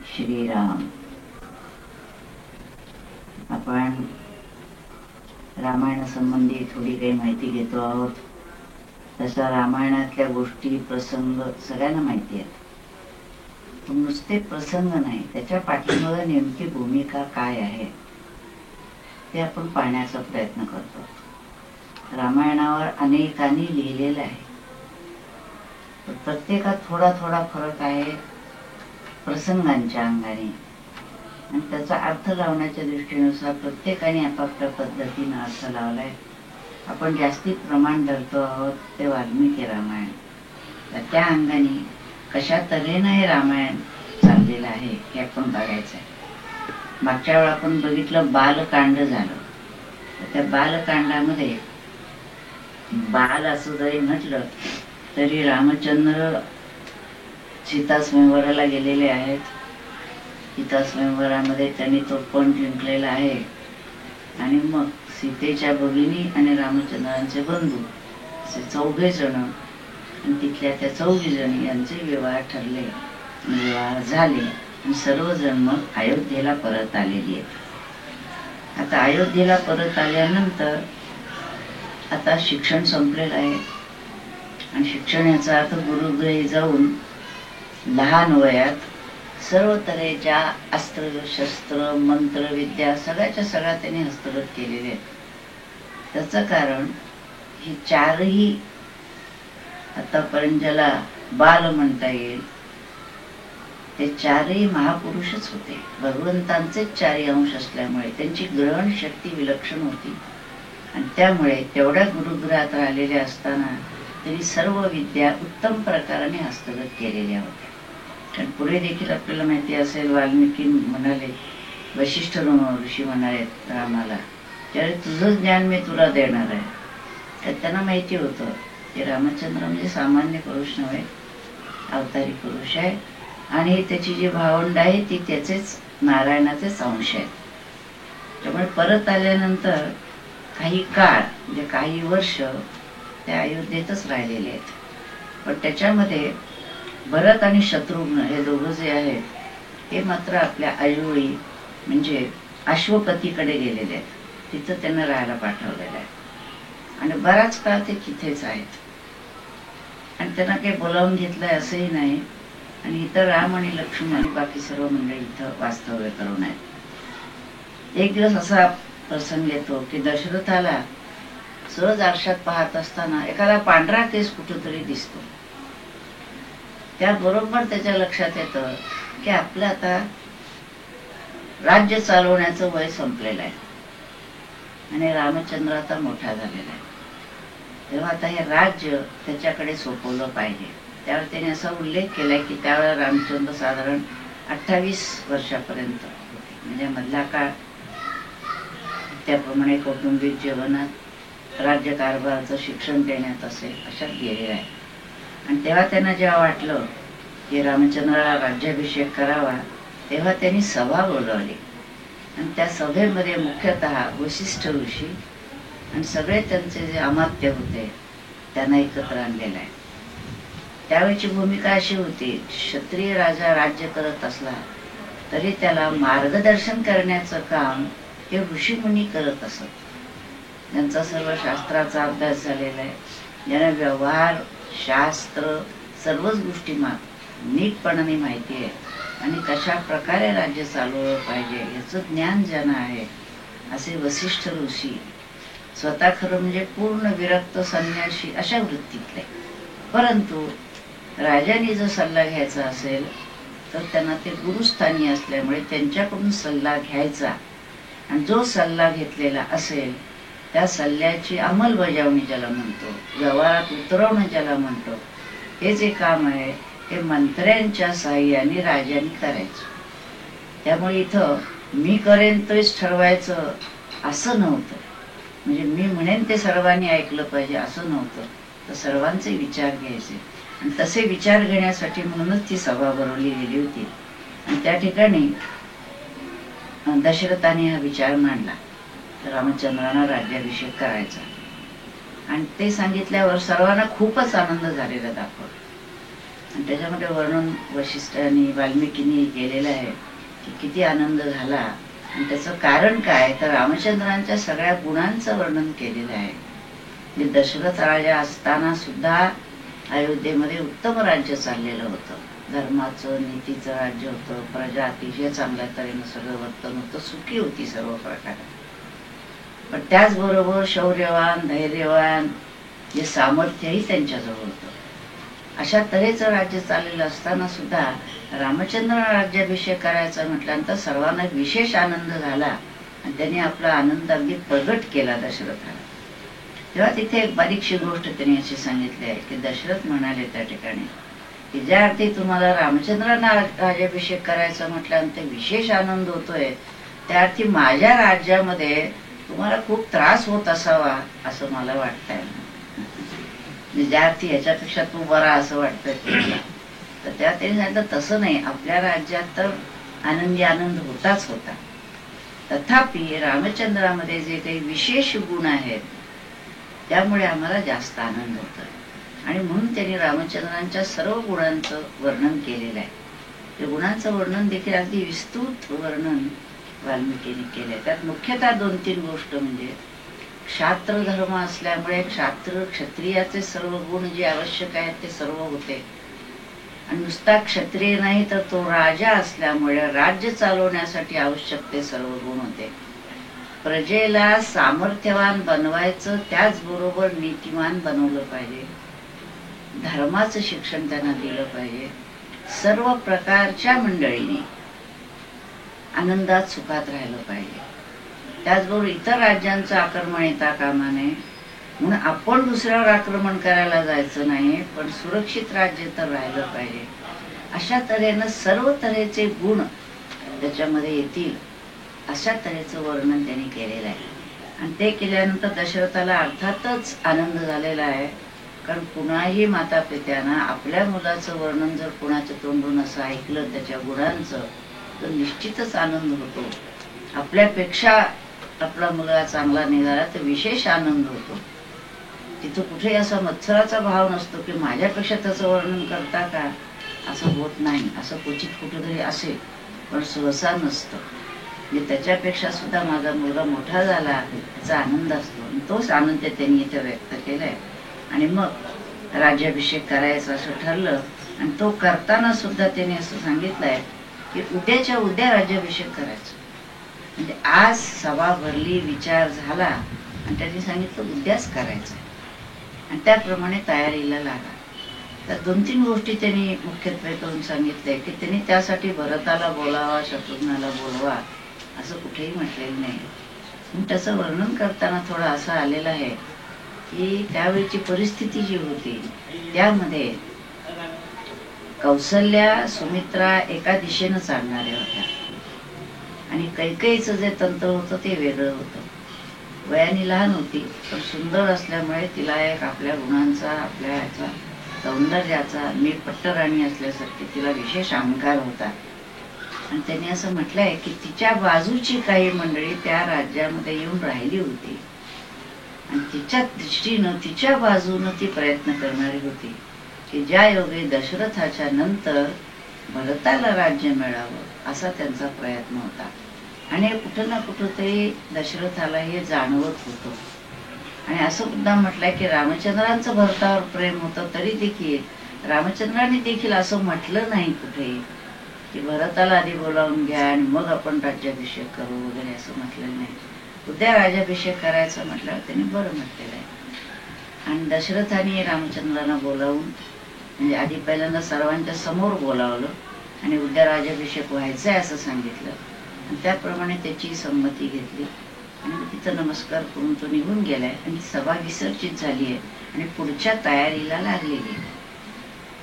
श्रीराम. आपण रामायणासंबंधी थोडी काही माहिती घेतो आहोत. तसा रामायणातल्या गोष्टी प्रसंग सगळ्यांना माहिती आहेत, पण नुसते प्रसंग नाही, त्याच्या पाठीमागे नेमकी भूमिका काय आहे ते आपण पाहण्याचा प्रयत्न करतो. रामायणावर अनेकांनी लिहिलेलं आहे, प्रत्येकात थोडा थोडा फरक आहे प्रसंगांच्या अंगाने, आणि त्याचा अर्थ लावण्याच्या दृष्टीनुसार प्रत्येकाने आपापल्या पद्धतीनं अर्थ लावलाय. आपण जास्ती प्रमाण धरतो आहोत ते वाल्मिकी रामायण. त्या अंगाने कशा तऱ्हेनं हे रामायण चाललेलं आहे हे आपण बघायचं आहे. मागच्या वेळा आपण बघितलं बालकांड झालं, तर त्या बालकांडामध्ये बाल असं जरी म्हटलं तरी रामचंद्र सीता स्वयंवराला गेलेले आहेत. सीता स्वयंवरामध्ये त्यांनी तो पण जिंकलेला आहे, आणि मग सीतेच्या भगिनी आणि रामचंद्रांचे बंधू असे 4 जण, आणि तिथल्या त्या 4 जणी यांचे विवाह ठरले, विवाह झाले, आणि सर्वजण मग अयोध्येला परत आलेली आहेत. आता अयोध्येला परत आल्यानंतर आता शिक्षण संपलेलं आहे, आणि शिक्षण याचा अर्थ गुरुगृही जाऊन लहान वयात सर्व तऱ्हेच्या अस्त्र शस्त्र मंत्र विद्या सगळ्याच्या सगळ्या त्यांनी हस्तगत केलेले आहेत. त्याचं कारण ही 4ही आतापर्यंत ज्याला बाल म्हणता येईल ते 4ही महापुरुषच होते. भगवंतांचेच 4ही अंश असल्यामुळे त्यांची ग्रहण शक्ती विलक्षण होती, आणि त्यामुळे तेवढ्या गुरुगृहात राहिलेले असताना त्यांनी सर्व विद्या उत्तम प्रकाराने हस्तगत केलेल्या होत्या. कारण पुढे देखील आपल्याला माहिती असेल, वाल्मिकी म्हणाले, वशिष्ठ ऋषी म्हणाले रामाला, त्यावेळी तुझं ज्ञान मी तुला देणार आहे. तर त्यांना माहिती होतं की रामचंद्र म्हणजे सामान्य पुरुष नव्हे, अवतारी पुरुष आहे, आणि त्याची जी भावंड आहे ती त्याचेच नारायणाचेच अंश आहे. त्यामुळे परत आल्यानंतर काही काळ म्हणजे काही वर्ष त्या अयोध्येतच राहिलेले आहेत. पण त्याच्यामध्ये भरत आणि शत्रुघ्न हे दोघं जे आहेत ते मात्र आपल्या आईवळी म्हणजे अश्वपतीकडे गेलेले आहेत. तिथं त्यांना राहायला पाठवलेलं आहे, आणि बराच काळ ते तिथेच आहेत, आणि त्यांना काही बोलावून घेतलंय असंही नाही. आणि इथं राम आणि लक्ष्मण आणि बाकी सर्व मंडळी इथं वास्तव्य करून आहेत. एक दिवस असा प्रसंग येतो की दशरथाला सहज आरशात पाहत असताना एखादा पांढरा केस कुठेतरी दिसतो. त्याबरोबर त्याच्या लक्षात येतं की आपलं आता राज्य चालवण्याचं वय संपलेलं आहे, आणि रामचंद्र आता मोठा झालेला आहे. तेव्हा आता हे राज्य त्याच्याकडे सोपवलं पाहिजे. त्यावर त्याने असा उल्लेख केलाय की त्यावेळेला रामचंद्र साधारण 28 वर्षापर्यंत होते, म्हणजे मधला काळ त्याप्रमाणे कौटुंबिक जीवनात राज्यकारभाराचं शिक्षण देण्यात असेल अशात गेलेला आहे. आणि तेव्हा त्यांना जेव्हा वाटलं की रामचंद्राला राज्याभिषेक करावा, तेव्हा त्यांनी सभा बोलावली, आणि त्या सभेमध्ये मुख्यतः वशिष्ठ ऋषी आणि सगळे त्यांचे जे अमात्य होते त्यांना एकत्र आणलेलं आहे. त्यावेळची भूमिका अशी होती, क्षत्रिय राजा राज्य करत असला तरी त्याला मार्गदर्शन करण्याचं काम ते ऋषीमुनी करत असत. त्यांचा सर्व शास्त्राचा अभ्यास झालेला आहे, ज्यांना व्यवहार शास्त्र सर्वच गोष्टी नीटपणाने माहिती आहे, आणि कशा प्रकारे राज्य चालवलं पाहिजे याचं ज्ञान ज्यांना आहे असे वशिष्ठ ऋषी स्वतः खरं म्हणजे पूर्ण विरक्त संन्यासी अशा वृत्तीतले. परंतु राजाने जर सल्ला घ्यायचा असेल तर त्यांना ते गुरुस्थानी असल्यामुळे त्यांच्याकडून सल्ला घ्यायचा, आणि जो सल्ला घेतलेला असेल त्या सल्ल्याची अंमलबजावणी ज्याला म्हणतो, व्यवहारात उतरवणं ज्याला म्हणतो, हे जे काम आहे ते मंत्र्यांच्या साहाय्याने राजाने करायचं. त्यामुळे इथं मी करेन तेच ठरवायचं असं नव्हतं, म्हणजे मी म्हणेन ते सर्वांनी ऐकलं पाहिजे असं नव्हतं, तर सर्वांचे विचार घ्यायचे, आणि तसे विचार घेण्यासाठी म्हणूनच ती सभा भरवली गेली होती. आणि त्या ठिकाणी दशरथाने हा विचार मांडला, रामचंद्रांना राज्याभिषेक करायचा, आणि ते सांगितल्यावर सर्वांना खूपच आनंद झालेला दाखवला. आणि त्याच्यामध्ये वर्णन वशिष्ठांनी वाल्मिकींनी केलेलं आहे की किती आनंद झाला. आणि त्याचं कारण काय तर रामचंद्रांच्या सगळ्या गुणांचं वर्णन केलेलं आहे. की दशरथ राजा असताना सुद्धा अयोध्येमध्ये उत्तम राज्य चाललेलं होतं. धर्माचं नीतीचं राज्य होतं. प्रजा अतिशय चांगल्या तऱ्हेनं सगळं वर्तन होतं. सुखी होती सर्व प्रकारे. पण त्याचबरोबर शौर्यवान धैर्यवान जे सामर्थ्यही त्यांच्याजवळ होतं. अशा तऱ्हेचं राज्य चाललेलं असताना सुद्धा रामचंद्र राज्याभिषेक करायचा म्हटल्यानंतर सर्वांना विशेष आनंद झाला आणि त्यांनी आपला आनंद अगदी प्रगट केला दशरथाला. तेव्हा तिथे एक बारीकशी गोष्ट त्यांनी अशी सांगितली आहे की दशरथ म्हणाले त्या ठिकाणी की ज्या अर्थी तुम्हाला रामचंद्रांना राज्याभिषेक करायचा म्हटल्यानंतर विशेष आनंद होतोय, त्या अर्थी माझ्या राज्यामध्ये तुम्हाला खूप त्रास होत असावा असं मला वाटतंय. ज्या अर्थी ह्याच्यापेक्षा तू बरा असं वाटतंय तुम्हाला. तर त्या त्यांनी सांगितलं तसं नाही, आपल्या राज्यात तर आनंदी आनंद होताच होता. तथापि रामचंद्रामध्ये जे काही विशेष गुण आहेत त्यामुळे आम्हाला जास्त आनंद होतो. आणि म्हणून त्यांनी रामचंद्रांच्या सर्व गुणांचं वर्णन केलेलं आहे. ते गुणांचं वर्णन देखील अगदी विस्तृत वर्णन वाल्मिकीने केलंय. त्यात मुख्यतः 2-3 गोष्ट म्हणजे क्षात्र धर्म असल्यामुळे क्षात्र क्षत्रियाचे सर्व गुण जे आवश्यक आहेत ते सर्व होते. आणि नुसता क्षत्रिय नाही तर तो राजा असल्यामुळे राज्य चालवण्यासाठी आवश्यक ते सर्व गुण होते. प्रजेला सामर्थ्यवान बनवायचं, त्याचबरोबर नीतिमान बनवलं पाहिजे. धर्माचं शिक्षण त्यांना दिलं पाहिजे. सर्व प्रकारच्या मंडळीने आनंदात सुखात राहिलं पाहिजे. त्याचबरोबर इतर राज्यांचं आक्रमण येता कामा नये म्हणून आपण दुसऱ्यावर आक्रमण करायला जायचं नाही, पण सुरक्षित राज्य तर राहिलं पाहिजे. अशा तऱ्हेनं सर्व तऱ्हेचे गुण त्याच्यामध्ये येतील अशा तऱ्हेचं वर्णन त्यांनी केलेलं आहे. आणि ते केल्यानंतर दशरथाला अर्थातच आनंद झालेला आहे. कारण कुणाही माता पित्यानं आपल्या मुलाचं वर्णन जर कुणाच्या तोंडून असं ऐकलं त्याच्या गुणांचं तर निश्चितच आनंद होतो. आपल्यापेक्षा आपला मुलगा चांगला निघाला तर विशेष आनंद होतो. तिथं कुठेही असा मत्सराचा भाव नसतो की माझ्यापेक्षा त्याचं वर्णन करता का, असं होत नाही. असं क्वचित कुठेतरी असेल पण सहसा नसतं. म्हणजे त्याच्यापेक्षा सुद्धा माझा मुलगा मोठा झाला याचा आनंद असतो. आणि तोच आनंद त्यांनी इथे व्यक्त केलाय. आणि मग राज्याभिषेक करायचं असं ठरलं. आणि तो करताना सुद्धा त्यांनी असं सांगितलंय की उद्याच्या उद्या राज्याभिषेक करायचं. म्हणजे आज सभा भरली, विचार झाला आणि त्यांनी सांगितलं उद्याच करायचं. आणि त्याप्रमाणे तयारीला लागा. तर 2-3 गोष्टी त्यांनी मुख्यत्वे करून सांगितलंय की त्यांनी त्यासाठी भरताला बोलावा, शत्रुघ्नाला बोलवा असं कुठेही म्हटलेलं नाही. पण त्याचं वर्णन करताना थोडं असं आलेलं आहे की त्यावेळची परिस्थिती जी होती त्यामध्ये कौसल्या सुमित्रा एका दिशेनं चालणाऱ्या होत्या आणि कैकेयीचं जे तंत्र होतं ते वेगळं होतं. वयाने लहान होती पण सुंदर असल्यामुळे तिला एक आपल्या गुणांचा, आपल्या ह्याचा सौंदर्याचा, मी पट्टराणी असल्यासारखी तिला विशेष अहंकार होता. आणि त्यांनी असं म्हटलंय की तिच्या बाजूची काही मंडळी त्या राज्यामध्ये येऊन राहिली होती आणि तिच्या दृष्टीनं तिच्या बाजूनं ती प्रयत्न करणारी होती की ज्या योगे दशरथाच्या नंतर भरताला राज्य मिळावं असा त्यांचा प्रयत्न होता. आणि कुठं ना कुठं तरी दशरथाला हे जाणवत होतं. आणि असं सुद्धा म्हटलंय की रामचंद्रांचं भरतावर प्रेम होतं तरी देखील रामचंद्रांनी देखील असं म्हटलं नाही कुठेही की भरताला आधी बोलावून घ्या आणि मग आपण राज्याभिषेक करू वगैरे असं म्हटलेलं नाही. उद्या राज्याभिषेक करायचं म्हटल्यावर त्यांनी बरं म्हटलेलं आहे. आणि दशरथाने रामचंद्रांना बोलावून म्हणजे आधी पहिल्यांदा सर्वांच्या समोर बोलावलं आणि उद्या राज्याभिषेक व्हायचंय असं सांगितलं. आणि त्याप्रमाणे त्याची संमती घेतली आणि तिथं नमस्कार करून तो निघून गेलाय. आणि सभा विसर्जित झाली आहे आणि पुढच्या तयारीला लागलेली.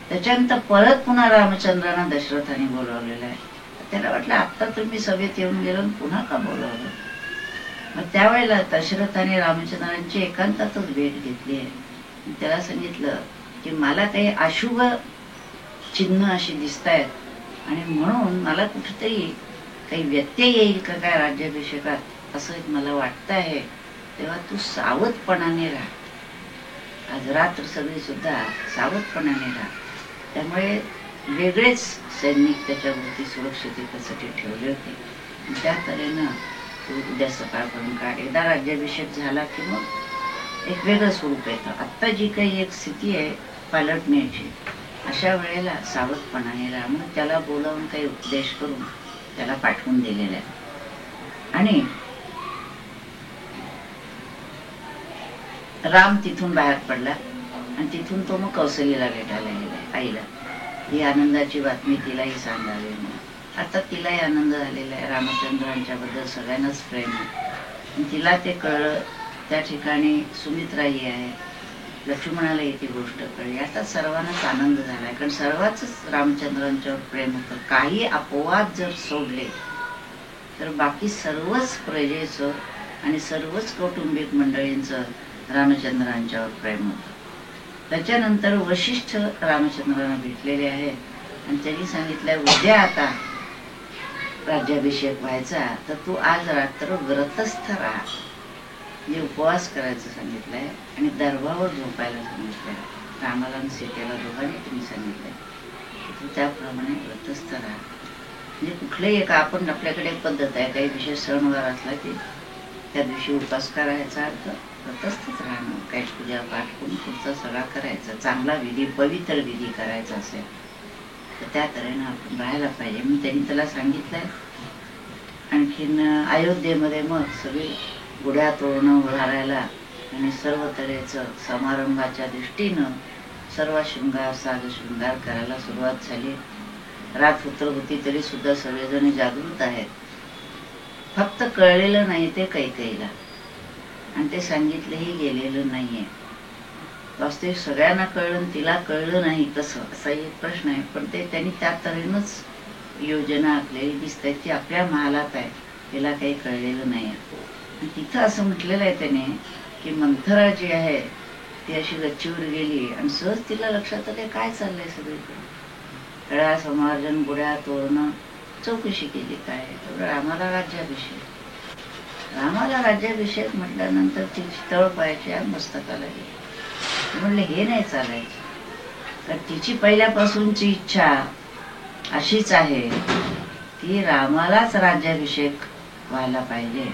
त्याच्यानंतर परत पुन्हा रामचंद्रांना दशरथाने बोलावलेलं आहे. त्याला वाटलं आता तुम्ही सभेत येऊन गेलो पुन्हा का बोलावलं. मग त्यावेळेला दशरथाने रामचंद्रांची एकांतातच भेट घेतली आहे. त्याला सांगितलं की मला काही अशुभ चिन्ह अशी दिसतायत आणि म्हणून मला कुठेतरी काही व्यत्यय येईल का काय राज्याभिषेकात असं मला वाटतं आहे. तेव्हा तू सावधपणाने राहा. आज रात्र सगळी सुद्धा सावधपणाने राहा. त्यामुळे वेगळेच सैनिक त्याच्यावरती सुरक्षिततेसाठी ठेवले होते. त्या तऱ्हेनं उद्या सकाळपर्यंत काढ. एकदा राज्याभिषेक झाला की मग एक वेगळं स्वरूप येतं. आत्ता जी काही एक स्थिती आहे पालटण्याची, अशा वेळेला सावधपणाने राहा म्हणून त्याला बोलावून काही उपदेश करून त्याला पाठवून दिलेला आहे. आणि राम तिथून बाहेर पडला आणि तिथून तो मग कौसल्येला भेटायला गेला आईला. ही आनंदाची बातमी तिलाही सांगावी म्हणून. आता तिलाही आनंद झालेला आहे. रामचंद्रांच्याबद्दल सगळ्यांनाच प्रेम आहे. तिला ते कळलं. त्या ठिकाणी सुमित्राही आहे, लक्ष्मणालाही ती गोष्ट कळली. आता सर्वांनाच आनंद झालाय, कारण सर्वांच रामचंद्रांच्यावर प्रेम होतं. काही अपवाद जर सोडले तर बाकी सर्वच प्रजेचं आणि सर्वच कौटुंबिक मंडळींचं रामचंद्रांच्यावर प्रेम होतं. त्याच्यानंतर वशिष्ठ रामचंद्रांना भेटलेले आहे आणि त्यांनी सांगितलंय उद्या आता राज्याभिषेक व्हायचा, तर तू आज रात्र व्रतस्थ राहा, म्हणजे उपवास करायचं सांगितलंय आणि दर्भावर झोपायला सांगितलंय. रामाला आणि सीतेला दोघांनी तुम्ही सांगितलंय तू त्याप्रमाणे व्रतस्थ राहा. म्हणजे कुठलंही एक आपण आपल्याकडे एक पद्धत आहे, काही विशेष सणवार असला की त्या दिवशी उपवास करायचा अर्थ व्रतस्थच राहणं, काही पूजा पाठ करून पुढचा सगळा करायचा, चांगला विधी पवित्र विधी करायचा असेल तर त्या तऱ्हेनं आपण राहायला पाहिजे. मी त्यांनी त्याला सांगितलंय. आणखीन अयोध्येमध्ये मग सगळी गुढ्या तोरणं उभारायला आणि सर्व तऱ्हेचं समारंभाच्या दृष्टीनं सर्व शृंगार साज शृंगार करायला सुरुवात झाली. रातपुत्र होती तरी सुद्धा सगळेजण जागृत आहेत. फक्त कळलेलं नाही ते कैकेयीला, आणि ते सांगितलंही गेलेलं नाहीये. वास्तविक सगळ्यांना कळलं, तिला कळलं नाही कसं, असा एक प्रश्न आहे. पण ते त्यांनी त्या तऱ्हेनंच योजना आखलेली दिसते ती आपल्या महालात आहे, तिला काही कळलेलं नाही. आणि तिथं असं म्हटलेलं आहे त्याने की मंथरा जी आहे ती अशी गच्चीवर गेली आणि सहज तिला लक्षात आलं काय चाललंय सगळीकडे. कळा समार्जन गुढ्या तोरणं, चौकशी केली काय तर रामाला राज्याभिषेक. रामाला राज्याभिषेक म्हटल्यानंतर तिची तळपायाच्या मस्तकाला गेली. म्हणले हे नाही चालायचं, तर तिची पहिल्यापासूनची इच्छा अशीच आहे की रामालाच राज्याभिषेक व्हायला पाहिजे.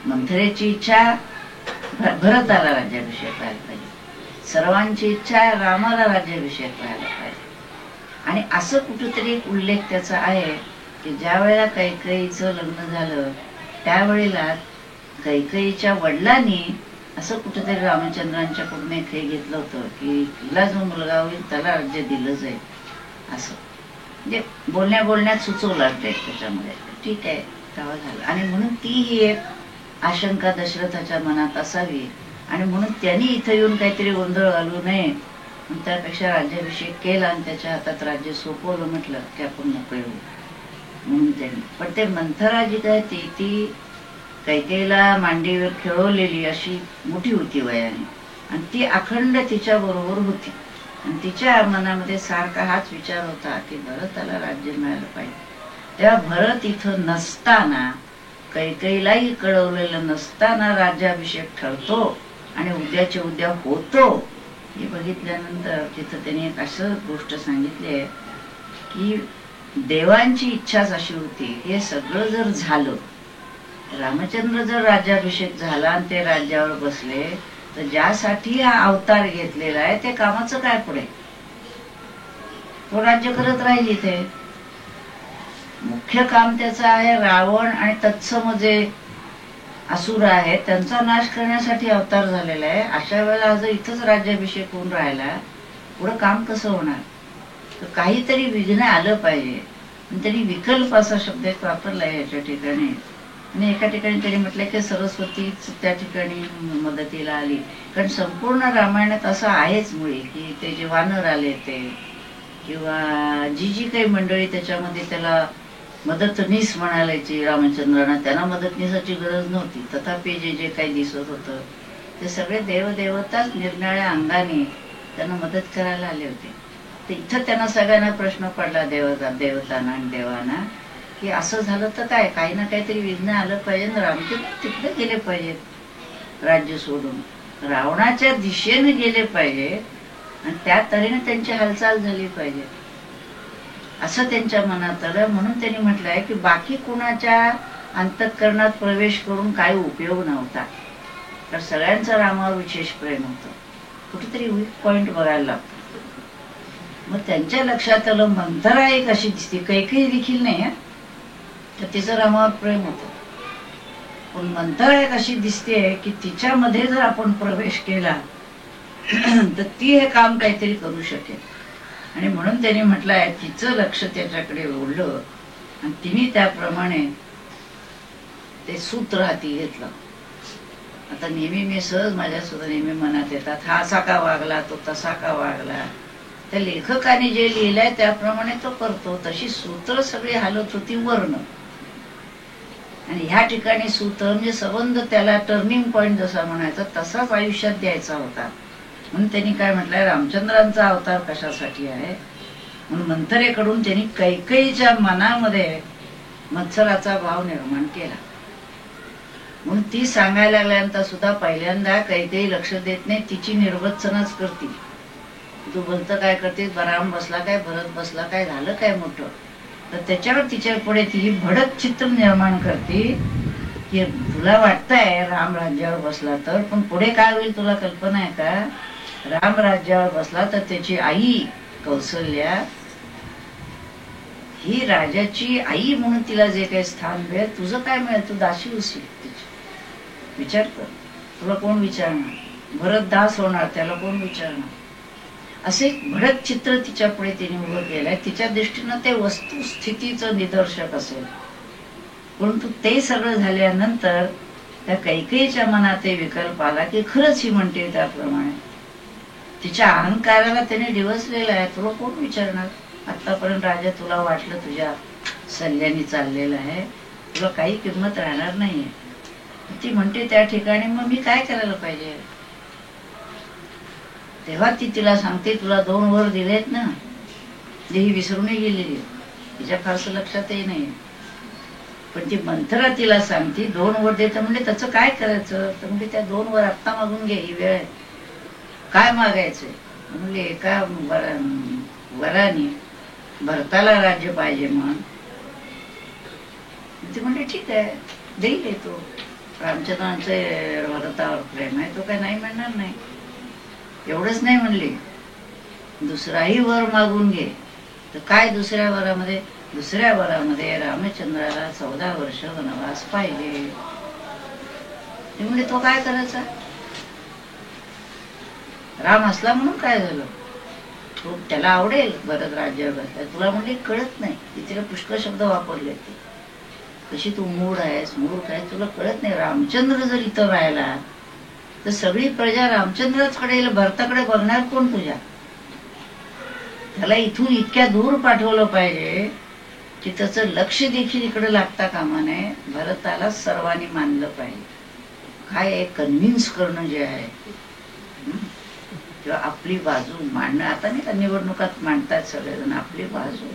मंथरेची इच्छा भरताला राज्याभिषेक व्हायला पाहिजे, सर्वांची इच्छा रामाला राज्याभिषेक व्हायला पाहिजे. आणि असं कुठेतरी एक उल्लेख त्याचा आहे की ज्या वेळेला कैकेयीचं लग्न झालं त्यावेळेला कैकेयीच्या वडिलांनी असं कुठेतरी रामचंद्रांच्या कडून एक हे घेतलं होतं की तिला जो मुलगा होईल त्याला राज्य दिलं जाईल, असं म्हणजे बोलण्यात सुचवलं त्याच्यामध्ये. ठीक आहे तेव्हा झालं. आणि म्हणून ती ही एक आशंका दशरथाच्या मनात असावी आणि म्हणून त्यांनी इथं येऊन काहीतरी गोंधळ घालू नये, त्यापेक्षा राज्याभिषेक केला आणि त्याच्या हातात राज्य सोपवलं, म्हटलं की आपण मोकळे होऊ म्हणून त्यांनी. पण ते मंथरा जी काय ती कैकेयीला मांडीवर खेळवलेली अशी मोठी होती वयाने आणि ती अखंड तिच्या बरोबर होती आणि तिच्या मनामध्ये सारखा हाच विचार होता की भरताला राज्य मिळालं पाहिजे. तेव्हा भरत इथं नसताना, कैकेयीलाही कळवलेलं नसताना राज्याभिषेक ठरतो आणि उद्याच्या उद्या होतो. हे बघितल्यानंतर तिथं त्यांनी एक असं गोष्ट सांगितली आहे की देवांची इच्छाच अशी होती, हे सगळं जर झालं, रामचंद्र जर राज्याभिषेक झाला आणि ते राज्यावर बसले तर ज्यासाठी हा अवतार घेतलेला आहे ते कामाचं काय पुढे, तो राज्य करत राहील. इथे मुख्य काम त्याचं आहे रावण आणि तत्सम जे असुर आहेत त्यांचा नाश करण्यासाठी अवतार झालेला आहे. अशा वेळेला जर इथंच राज्याभिषेक होऊन राहिला पुढं काम कसं होणार, तर काहीतरी विघ्न आलं पाहिजे. त्यांनी विकल्प असा शब्द एक वापरला आहे याच्या ठिकाणी. आणि एका ठिकाणी त्यांनी म्हटलं की सरस्वतीच त्या ठिकाणी मदतीला आली, कारण संपूर्ण रामायणात असं आहेच मुळे की ते जे वानर आले ते किंवा जी काही मंडळी त्याच्यामध्ये त्याला मदतनीस म्हणायची रामचंद्रांना, त्यांना मदतनीसाची गरज नव्हती, तथापि जे काही दिसत होतं ते सगळे देवदेवताच निरनिराळ्या अंगाने त्यांना मदत करायला आले होते. तर इथं त्यांना सगळ्यांना प्रश्न पडला देवतांना आणि देवांना की असं झालं तर काय, काही ना काहीतरी विघ्न आलं पाहिजे आणि रामचंद्र तिकडे गेले पाहिजेत राज्य सोडून, रावणाच्या दिशेने गेले पाहिजे आणि त्या तऱ्हेने त्यांची हालचाल झाली पाहिजे असं त्यांच्या मनात आलं. म्हणून त्यांनी म्हटलंय की बाकी कुणाच्या अंतःकरणात प्रवेश करून काही उपयोग नव्हता, तर सगळ्यांचं रामावर विशेष प्रेम होतं. कुठेतरी वीक पॉइंट बघायला लागतो. मग त्यांच्या लक्षात आलं मंथरा एक अशी दिसते, कैकेयी देखील नाही तर तिचं रामावर प्रेम होतं, पण मंथरा एक अशी दिसते की तिच्यामध्ये जर आपण प्रवेश केला तर ती हे काम काहीतरी करू शकेल. आणि म्हणून त्यांनी म्हटलंय तिचं लक्ष त्याच्याकडे ओढलं आणि तिने त्याप्रमाणे ते सूत्र हाती घेतलं. आता नेहमी मी सहज माझ्यासुद्धा नेहमी मनात येतात, हा असा का वागला, तो तसा का वागला. त्या लेखकाने जे लिहिलंय त्याप्रमाणे तो करतो. तशी सूत्र सगळी हालत होती वर्ण, आणि ह्या ठिकाणी सूत्र म्हणजे संबंध, त्याला टर्निंग पॉइंट जसा म्हणायचा तसाच आयुष्यात द्यायचा होता. म्हणून त्यांनी काय म्हटलंय, रामचंद्रांचा अवतार कशासाठी आहे, म्हणून मंथरेकडून त्यांनी कैकेयीच्या मनामध्ये मत्सराचा भाव निर्माण केला. म्हणून ती सांगायला लागल्यानंतर सुद्धा पहिल्यांदा कैकेयी लक्ष देत नाही, तिची निर्वचनच करते. तू बोलतं काय करते, राम बसला काय, भरत बसला काय, झालं काय मोठं, तर त्याच्यावर तिच्या पुढे ती भडक चित्र निर्माण करते की तुला वाटतंय राम राज्यावर बसला तर, पण पुढे काय होईल तुला कल्पना आहे का. राम राज्यावर बसला तर त्याची आई कौसल्या ही राजाची आई म्हणून तिला जे काही स्थान मिळेल, तुझं काय मिळेल, तू दासी होशील तिची. विचार कर, तुला कोण विचारणार, भरत दास होणार, त्याला कोण विचारणार. असे भडक चित्र तिच्या पुढे तिने उभं केलंय. तिच्या दृष्टीनं ते वस्तुस्थितीचं निदर्शक असेल, परंतु ते सगळं झाल्यानंतर त्या कैकेयीच्या मनात ते विकल्प आला की खरंच ही म्हणते त्याप्रमाणे. तिच्या अहंकाराला त्याने डिवचलेला आहे. तुला कोण विचारणार, आतापर्यंत राजा तुला वाटलं तुझ्या सल्ल्याने चाललेलं आहे, तुला काही किंमत राहणार नाहीये. ती म्हणते त्या ठिकाणी मग मी काय करायला पाहिजे. तेव्हा ती तिला सांगते तुला 2 वर दिलेत ना, ही विसरूनही गेलेली, तिच्या फारसं लक्षातही नाही. पण ती मंथरा तिला सांगते 2 वर देतं. म्हणजे त्याचं काय करायचं, तर म्हणजे त्या 2 वर आत्ता मागून घे, ही वेळ आहे. काय मागायचंय म्हणजे एका वराने भरताला राज्य पाहिजे म्हणून. ती म्हणते ठीक आहे देईल येतो, रामचंद्रांचे भरतावर प्रेम आहे, तो काय नाही म्हणणार नाही. एवढंच नाही म्हणले, दुसराही वर मागून घे. तर काय दुसऱ्या वरामध्ये, दुसऱ्या वरामध्ये रामचंद्राला 14 वर्ष वनवास पाहिजे. ते म्हणजे तो काय करायचा, राम असला म्हणून काय झालं, तो त्याला आवडेल भरत राज्यावर बसला. तुला म्हणजे कळत नाही, तिथे पुष्कळ शब्द वापरले ते, कशी तू मूढ आहेस, मूर्ख आहेस, तुला कळत नाही. रामचंद्र जर इथं राहिला तर सगळी प्रजा रामचंद्राकडे येईल, भरताकडे बघणार कोण तुझ्या. त्याला इथून इतक्या दूर पाठवलं पाहिजे की त्याचं लक्ष देखील इकडे लागता कामा नये. भरताला सर्वांनी मानलं पाहिजे. काय कन्व्हिन्स करणं जे आहे किंवा आपली बाजू मांडणं. आता नाही का निवडणुकात मांडतात सगळेजण आपली बाजू,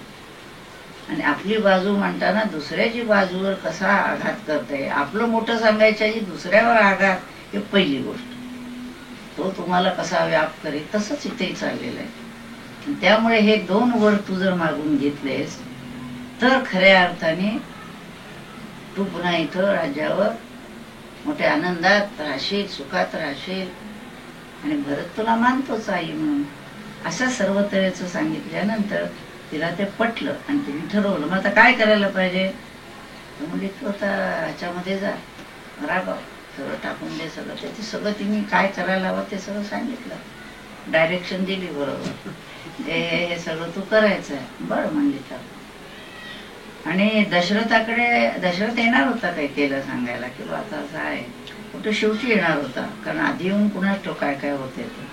आणि आपली बाजू मांडताना दुसऱ्याची बाजूवर कसा आघात करताय, आपलं मोठं सांगायच्या आधी दुसऱ्यावर आघात, ही पहिली गोष्ट. तो तुम्हाला कसा व्याप करेल तसंच इथेही चाललेलं आहे. त्यामुळे हे 2 वर तू जर मागून घेतलेस तर खऱ्या अर्थाने तू पुन्हा इथं राज्यावर मोठ्या आनंदात राहशील, सुखात राहशील, आणि भरत तुला मानतोच आई म्हणून. असं सर्व तऱ्हेचं सांगितल्यानंतर तिला ते पटलं आणि तिने ठरवलं मग आता काय करायला पाहिजे. म्हणजे तू आता ह्याच्यामध्ये जा, रागाव, सगळं टाकून दे सगळं. ते सगळं तिने काय करायला हवं ते सगळं सांगितलं, डायरेक्शन दिली बरोबर. हे सगळं तू करायचं आहे, बरं म्हणली तर. आणि दशरथ येणार होता काही केलं सांगायला की आता असं आहे, कुठं शेवटी येणार होता, कारण आधी येऊन कुणाच तो काय काय होते ते.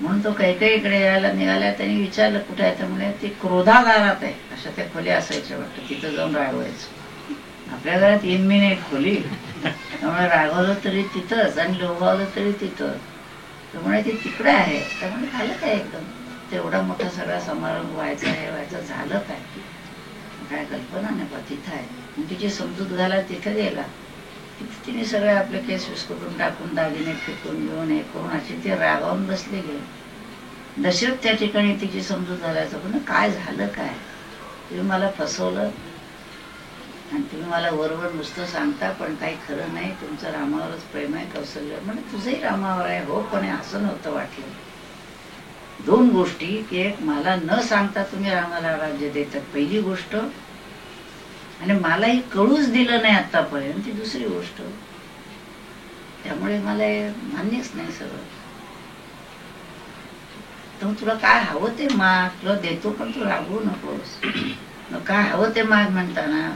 म्हणून तो कैकेयीकडे यायला निघाला. त्यांनी विचारलं कुठे आहे, तर म्हणजे ती क्रोधागारात आहे. अशा त्या खोल्या असायच्या वाटतं, तिथं जाऊन रागवायचं. आपल्या घरात इनमी नाही खोली, त्यामुळे रागवलं तरी तिथंच आणि लोभावलं तरी तिथं. त्यामुळे ती तिकडे आहे. त्यामुळे झालं काय एकदम तेवढा मोठा सगळा समारंभ व्हायचा, हे व्हायचं, झालं काय. काय कल्पना नाही बा तिथं आहे. मग तिची समजूत घाला तिथे गेला. तिने सगळे आपले केस विस्कटून टाकून दागिने फेकून घेऊन हे करून अशी ते रागावून बसले गेले. दशरथ त्या ठिकाणी तिची समजूत घालायचं पण काय झालं काय, तुम्ही मला फसवलं आणि तुम्ही मला वरवर नुसतं सांगता पण काही खरं नाही, तुमचं रामावरच प्रेम आहे कौशल्य म्हणजे तुझंही रामावर आहे. हो पण असं नव्हतं वाटलं. दोन गोष्टी की एक मला न सांगता तुम्ही रामाला राज्य देतात पहिली गोष्ट, आणि मलाही कळूच दिलं नाही आतापर्यंत ती दुसरी गोष्ट. त्यामुळे मला मान्यच नाही सगळं. तर तुला काय हवं ते माग, तुला देतो पण तू रागवू नकोस. काय हवं ते माग म्हणताना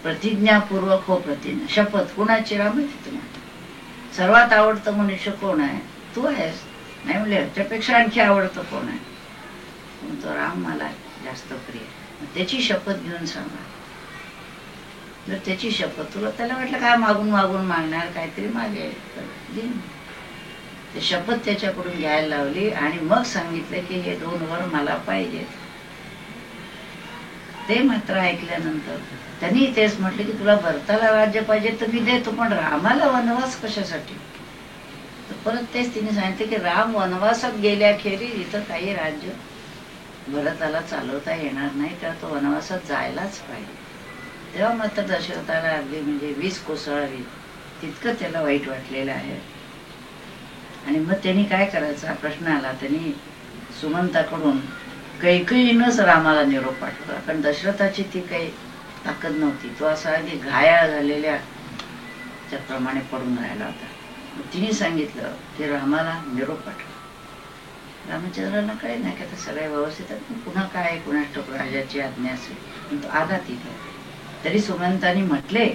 प्रतिज्ञापूर्वक हो प्रतिज्ञा शपथ कुणाची रामाची. तुम्हाला सर्वात आवडतं मनुष्य कोण आहे, तू आहेस. नाही म्हणले त्यापेक्षा आणखी आवडतं कोण आहे, पण तो राम मला जास्त प्रिय. त्याची शपथ घेऊन सांगा. जर त्याची शपथ तुला त्याला वाटलं काय मागून मागून मागणार काहीतरी मागे ते शपथ त्याच्याकडून घ्यायला लावली आणि मग सांगितलं की हे 2 वर मला पाहिजेत. ते मात्र ऐकल्यानंतर त्यांनी तेच म्हटलं की तुला भरताला राज्य पाहिजे तर मी देतो, पण रामाला वनवास कशासाठी. तर परत तेच तिने सांगितलं की राम वनवासात गेल्याखेरीज इथं काही राज्य भरताला चालवता येणार नाही, तेव्हा तो वनवासात जायलाच पाहिजे. तेव्हा मात्र दशरथाला अगदी म्हणजे 20 कोसळावी तितकं त्याला वाईट वाटलेलं आहे. आणि मग त्यांनी काय करायचा प्रश्न आला. त्यांनी सुमंताकडून कैकेयीनंच रामाला निरोप पाठवला, कारण दशरथाची ती काही ताकद नव्हती. तो असा अगदी घायाळ झालेल्या त्याप्रमाणे पडून राहिला होता. तिने सांगितलं की रामाला निरोप पाठव. रामचंद्रांना कळे नाही की आता सगळ्या व्यवस्थित आहेत, पुन्हा काय कुणास ठाऊक राजाची आज्ञा असेल. पण तो आला तिथे. तरी सुमंतानी म्हटले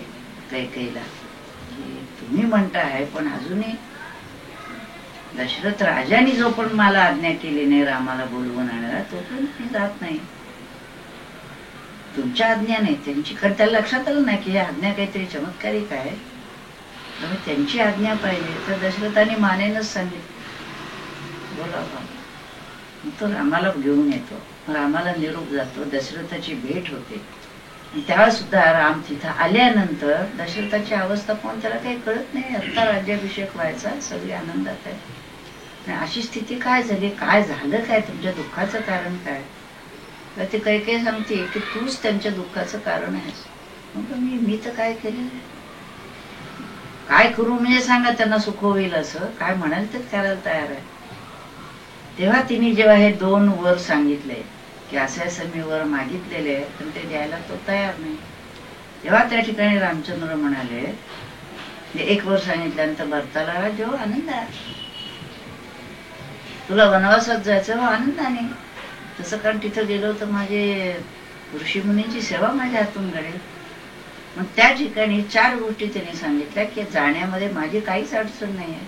कैकेयीला की तुम्ही म्हणताय पण अजूनही दशरथ राजाने जो पण मला आज्ञा केली नाही रामाला बोलवून आणायला तो पण मी जात नाही. तुमच्या आज्ञा नाही त्यांची, कारण त्याला लक्षात आलं नाही की ही आज्ञा काहीतरी चमत्कारिक आहे. त्यांची आज्ञा पाहिजे. तर दशरथाने मानेनच सांगितलं बोला. तो रामाला घेऊन येतो. रामाला निरोप जातो. दशरथाची भेट होते. त्यावेळेस सुद्धा राम तिथं आल्यानंतर दशरथाची अवस्था पण त्याला काही कळत नाही. आता राज्याभिषेक व्हायचा, सगळी आनंदात आहे. अशी स्थिती काय झाली, काय झालं, काय तुमच्या दुःखाचं कारण काय. तर ते काही सांगते की तूच त्यांच्या दुःखाचं कारण आहेस. मग मी तर काय केलं, काय करू म्हणजे सांगा त्यांना सुख होईल असं काय म्हणाल तर करायला तयार आहे. तेव्हा तिने जेव्हा हे 2 वर सांगितले की असे असे मी वर मागितलेले पण ते द्यायला तो तयार नाही, तेव्हा त्या ठिकाणी रामचंद्र म्हणाले 1 वर सांगितल्यानंतर भरताला राज्य हो आनंद आहे, तुला वनवासात जायचं हो आनंदाने. तसं कारण तिथं गेलो तर माझे ऋषीमुनींची सेवा माझ्या हातून घडेल. मग त्या ठिकाणी 4 गोष्टी त्यांनी सांगितल्या की जाण्यामध्ये माझी काहीच अडचण नाही आहे,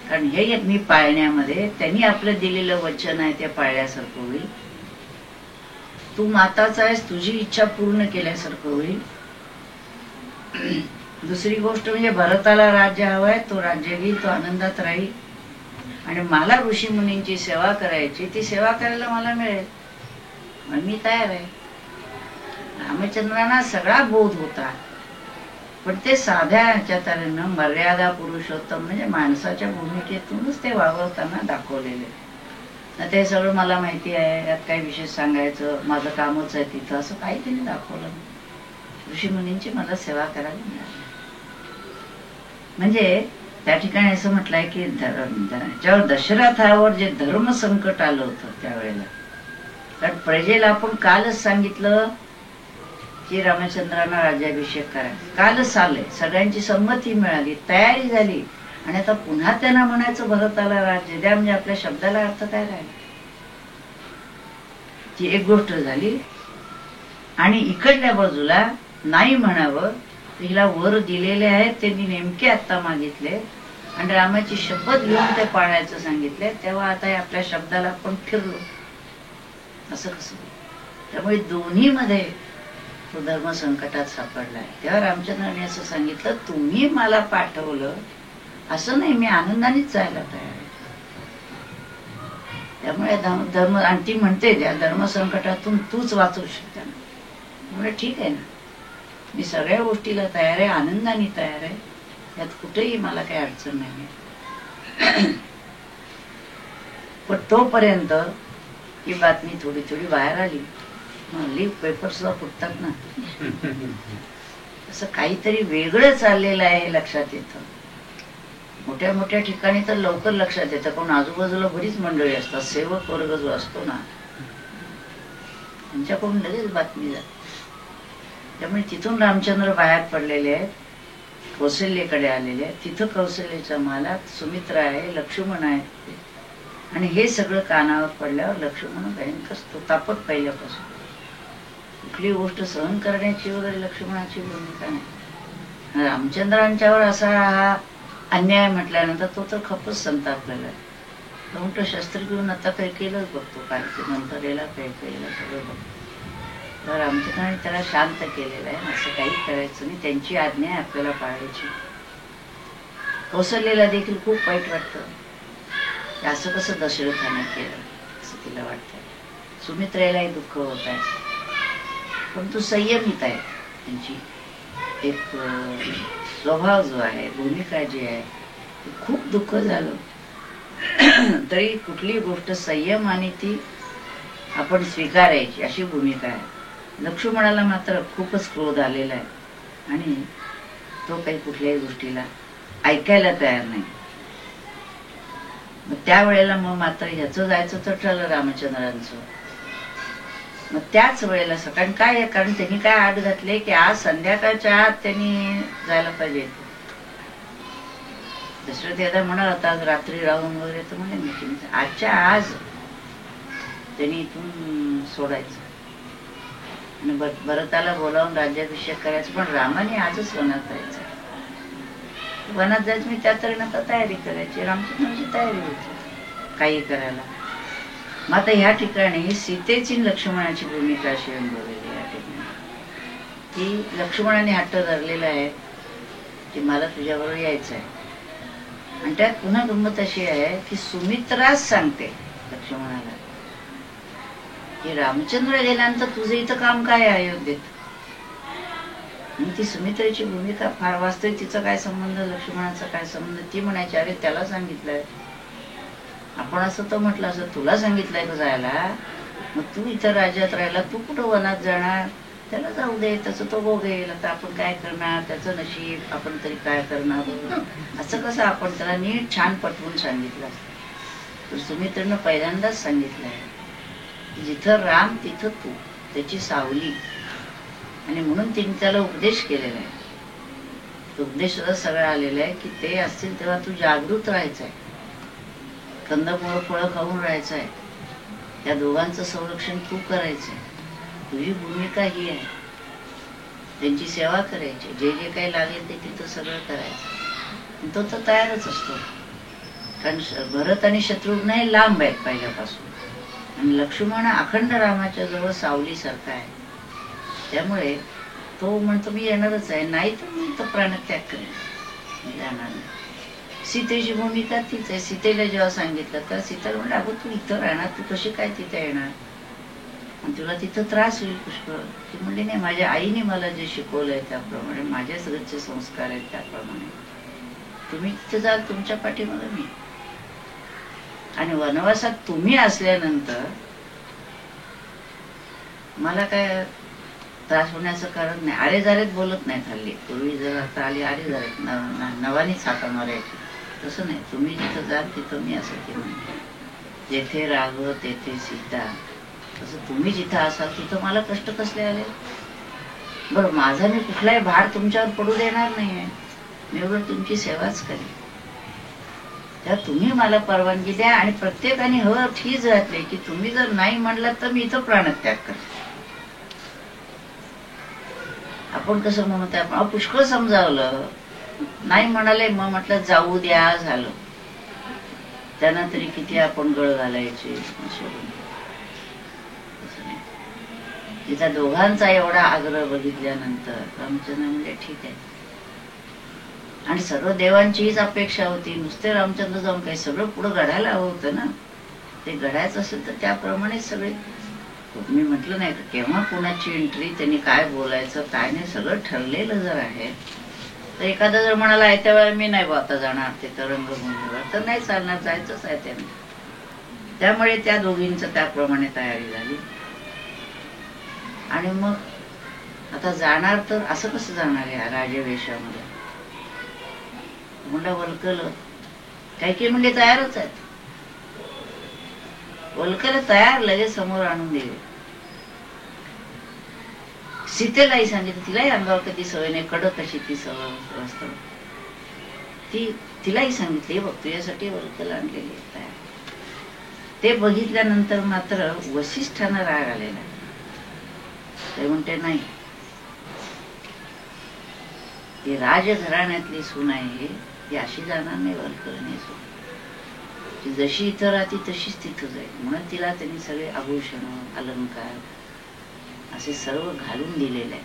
कारण हे मी पाळण्यामध्ये त्यांनी आपलं दिलेलं वचन आहे ते पाळल्यासारखं होईल. तू माताचा आहेस, तुझी इच्छा पूर्ण केल्यासारखं होईल. दुसरी गोष्ट म्हणजे भरताला राज्य हवंय, तो राज्य घेईल, तो आनंदात राहील. आणि मला ऋषी मुनींची सेवा करायची, ती सेवा करायला मला मिळेल, मग मी तयार आहे. रामचंद्रांना सगळा बोध होता, पण ते साध्या ह्याच्या तऱ्हेनं मर्यादा पुरुषोत्तम म्हणजे माणसाच्या भूमिकेतूनच ते वावरताना दाखवलेले. ते सगळं मला माहिती आहे, यात काही विशेष सांगायचं, माझं कामच आहे तिथं, असं काही त्यांनी दाखवलं. ऋषी मुनींची मला सेवा करायला मिळाली. म्हणजे त्या ठिकाणी असं म्हटलंय की जेव्हा दशरथावर जे धर्म संकट आलं होतं त्यावेळेला, कारण प्रजेला आपण कालच सांगितलं की रामचंद्रांना राज्याभिषेक करायचा, कालच आलंय, सगळ्यांची संमती मिळाली, तयारी झाली, आणि आता पुन्हा त्यांना म्हणायचं भरताला राज्य द्या, म्हणजे आपल्या शब्दाला अर्थ काय राहील. ती एक गोष्ट झाली. आणि इकडल्या बाजूला नाही म्हणावं, हिला वर दिलेले आहेत त्यांनी नेमके आता मागितले आणि रामाची शपथ घेऊन ते पाळायचं सांगितले, तेव्हा आता आपल्या शब्दाला आपण फिरलो, असं कसं. त्यामुळे दोन्ही मध्ये तो धर्म संकटात सापडलाय. तेव्हा रामचंद्राने असं सांगितलं, तुम्ही मला पाठवलं असं नाही, मी आनंदानेच जायला तयार आहे. त्यामुळे धर्म, आणि ती म्हणते त्या धर्म संकटातून तूच वाचू शकता. म्हणजे ठीक आहे ना, मी सगळ्या गोष्टीला तयार आहे, आनंदाने तयार आहे, यात कुठेही मला काही अडचण नाही. पण तोपर्यंत ही बातमी थोडी थोडी बाहेर आली. लीव पेपर सुद्धा फुटतात ना, असं काहीतरी वेगळं चाललेलं आहे हे लक्षात येतं. मोठ्या मोठ्या ठिकाणी तर लवकर लक्षात येतं, पण आजूबाजूला बरीच मंडळी असतात, सेवक वर्ग जो असतो ना, त्यांच्याकडून लगेच बातमी जाते. त्यामुळे तिथून रामचंद्र बाहेर पडलेले आहेत, कौशल्येकडे आलेले आहेत. तिथं कौशल्याच्या मालात सुमित्रा आहे, लक्ष्मण आहे, आणि हे सगळं कानावर पडल्यावर लक्ष्मण भयंकर तापत पहिल्यापासून. कुठली गोष्ट सहन करण्याची वगैरे लक्ष्मणाची भूमिका नाही. रामचंद्रांच्यावर असा हा अन्याय म्हटल्यानंतर तो तर खपच संतापलेला आहे. मोठं शस्त्र घेऊन आता काही केलंच बघतो, काय ते नंतर याला काही केलं सगळं बघतो. तर रामचंद्रांनी त्याला शांत केलेलं आहे, असं काही करायचं नाही, त्यांची आज्ञा आहे आपल्याला पाळायची. कौशल्याला देखील खूप वाईट वाटतं, असं कसं दशरथाने केलं असं तिला वाटतं. सुमित्रेलाही दुःख होत आहे, पण तू संयमित आहे. त्यांची एक स्वभाव जो आहे, भूमिका जी आहे, खूप दुःख झालं तरी कुठली गोष्ट संयम आणि ती आपण स्वीकारायची अशी भूमिका आहे. लक्ष्मणाला मात्र खूपच क्रोध आलेला आहे आणि तो काही कुठल्याही गोष्टीला ऐकायला तयार नाही. मग त्यावेळेला मग मात्र ह्याचं जायचं तर ठरलं रामचंद्रांचं. मग त्याच वेळेला सकाळी काय, कारण त्यांनी काय आड घातले की आज संध्याकाळच्या आत त्यांनी जायला पाहिजे. दशरथ एकदा म्हणत होता रात्री राहून वगैरे, तर म्हणे मी आजच्या आज त्यांनी इथून सोडायचं आणि भरताला बोलावून राज्याभिषेक करायचं. पण रामाने आजच वनात जायचं. वनात जायचं मी त्या तऱ्हेनं तर तयारी करायची, रामचंद्राची तयारी होती काही करायला. मग आता ह्या ठिकाणी सीतेची लक्ष्मणाची भूमिका अशी अनुभवलेली आहे. या ठिकाणी की लक्ष्मणाने हट्ट धरलेला आहे की मला तुझ्याबरोबर यायचं आहे. आणि त्यात पुन्हा गंमत अशी आहे की सुमित्राच सांगते लक्ष्मणाला की रामचंद्र गेल्यानंतर तुझं इथं काम काय आहे अयोध्येत. आणि ती सुमित्रेची भूमिका फार वास्तविक. तिचा काय संबंध, लक्ष्मणाचा काय संबंध. ती म्हणायची अरे त्याला सांगितलंय आपण, असं तो म्हटलं असं तुला सांगितलंय का जायला, मग तू इथं राज्यात राहिला, तू कुठं वनात जाणार, त्याला जाऊ दे, त्याचं तो भोगेल, आता आपण काय करणार, त्याचं नशीब, आपण तरी काय करणार. असं कसं आपण त्याला नीट छान पटवून सांगितलं. तर सुमित्रेनं पहिल्यांदाच सांगितलंय जिथं राम तिथं तू, त्याची सावली. आणि म्हणून तिने त्याला उपदेश केलेला आहे. उपदेश सगळं आलेला आहे की ते असतील तेव्हा तू जागृत राहायचं आहे, कंदमुळं फळं खाऊन राहायचं आहे, त्या दोघांचं संरक्षण तू करायचंय. तुझी भूमिका ही आहे, त्यांची सेवा करायची, जे जे काही लागेल ते तिथं सगळं करायचं. तो तर तयारच असतो, कारण भरत आणि शत्रुघ्न हे लांब आहेत पहिल्यापासून, आणि लक्ष्मण अखंड रामाच्या जवळ सावलीसारखा आहे. त्यामुळे तो म्हणतो मी येणारच आहे, नाही तर मी तर प्राणत्याग करेन, मी जाणार नाही. सीतेची भूमिका तीच आहे. सीतेला जेव्हा सांगितलं तर सीतेला म्हणलं अगं तू इथं राहणार, तू कशी काय तिथे येणार, आणि तुला तिथं त्रास होईल पुष्कळ. ती म्हणली नाही, माझ्या आईने मला जे शिकवलंय त्याप्रमाणे, माझ्याच घरचे संस्कार आहेत त्याप्रमाणे तुम्ही तिथे जाल, तुमच्या पाठीमागे मी. आणि वनवासात तुम्ही असल्यानंतर मला काय त्रास होण्याचं कारण नाही. आरे जारेत बोलत नाहीत हल्ली, पूर्वी जर आता आली आरे जारेत नवानीच हाका मारायची, तसं नाही. तुम्ही जिथं जाल तिथं मी, असं ते म्हणते. जेथे राघव तेथे सीता, तसं तुम्ही जिथं असाल तिथं मला कष्ट कसले आले. बरं, माझा मी कुठलाही भार तुमच्यावर पडू देणार नाहीये, मी एवढं तुमची सेवाच करेन. त्या तुम्ही मला परवानगी द्या. आणि प्रत्येकाने हीच घातली की तुम्ही जर नाही म्हणलात तर मी इथं प्राणत्याग करते. आपण कसं म्हणतो, आपण पुष्कळ समजावलं, नाही म्हणाले, मग म्हटलं जाऊ द्या, झालं. त्यांना तरी किती आपण गळ घालायचे सोडून. तिचा दोघांचा एवढा आग्रह बघितल्यानंतर रामचंद्र म्हणजे ठीक आहे. आणि सर्व देवांची हीच अपेक्षा होती, नुसते रामचंद्र जाऊन काही सगळं पुढं घडायला हवं होतं ना. ते घडायचं असेल तर त्याप्रमाणे सगळे मी म्हटलं नाही का केव्हा कोणाची एंट्री, त्यांनी काय बोलायचं काय नाही सगळं ठरलेलं जर आहे, तर एखादा जर म्हणाला आहे त्यावेळेला मी नाही आता जाणार ते रंगभूमीवर, तर नाही चालणार, जायचंच आहे त्यांनी. त्यामुळे त्या दोघींचं त्याप्रमाणे तयारी झाली. आणि मग आता जाणार तर असं कसं जाणार या राजवेशामध्ये, म्हणलं वल्कल काही म्हणजे तयारच आहेत, वल्कल तयार लगेच समोर आणून दिले. सीतेलाही सांगितलं, तिलाही अंगावर कधी सवय नाही, कडक अशी ती सवय असतं, तिलाही सांगितली बघ तुझ्यासाठी वल्कल आणलेली तयार. ते बघितल्यानंतर मात्र वसिष्ठांना राग आलेला. ते म्हणते नाही, ती राजघराण्यातली सून आहे, ती अशी जाणार नाही वल्कलने सून, ती जशी इथं राहती तशीच तिथं जाईल. म्हणून तिला त्यांनी सगळे आभूषण अलंकार असे सर्व घालून दिलेले आहे.